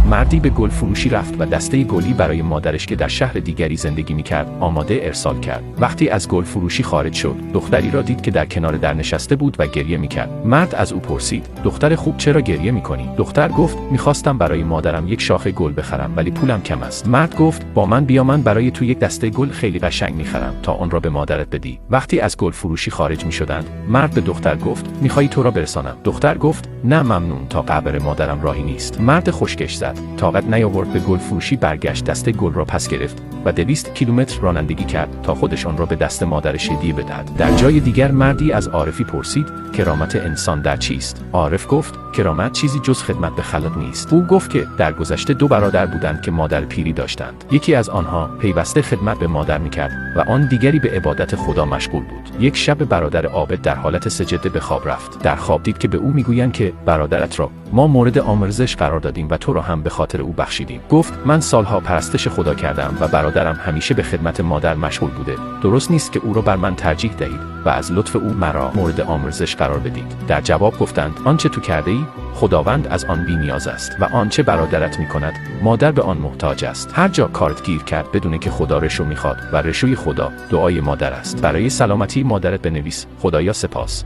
مردی به گل فروشی رفت و دسته گلی برای مادرش که در شهر دیگری زندگی می‌کرد آماده ارسال کرد. وقتی از گل فروشی خارج شد، دختری را دید که در کنار در نشسته بود و گریه می‌کرد. مرد از او پرسید: دختر خوب، چرا گریه می‌کنی؟ دختر گفت: می‌خواستم برای مادرم یک شاخه گل بخرم ولی پولم کم است. مرد گفت: با من بیا، من برای تو یک دسته گل خیلی قشنگ می‌خرم تا آن را به مادرت بدی. وقتی از گل فروشی خارج می‌شدند، مرد به دختر گفت: می‌خوای تو را برسانم؟ دختر گفت: نه ممنون، تا قبر مادرم راهی نیست. مرد خشکش زد. طاقت نیاورد به گل فروشی برگشت، دسته گل را پس گرفت و 200 کیلومتر رانندگی کرد تا خودش آن را به دست مادرش هدیه بدهد. در جای دیگر مردی از عارفی پرسید: کرامت انسان در چیست؟ عارف گفت: کرامت چیزی جز خدمت به خلق نیست. او گفت که در گذشته 2 برادر بودند که مادر پیری داشتند. یکی از آنها پیوسته خدمت به مادر میکرد و آن دیگری به عبادت خدا مشغول بود. یک شب برادر عابد در حالت سجده به خواب رفت. در خواب دید که به او میگویند که برادرت را ما مورد آمرزش قرار دادیم و تو را هم به خاطر او بخشیدیم. گفت: من سالها پرستش خدا کردم و برادرم همیشه به خدمت مادر مشغول بوده. درست نیست که او را بر من ترجیح دهید و از لطف او مرا مورد آمرزش قرار بدید. در جواب گفتند: آنچه تو کرده ای خداوند از آن بی نیاز است و آنچه برادرت میکند مادر به آن محتاج است. هر جا کارت گیر کرد بدون که خدا رشو میخواد و رشوی خدا دعای مادر است. برای سلامتی مادرت بنویس: خدایا سپاس.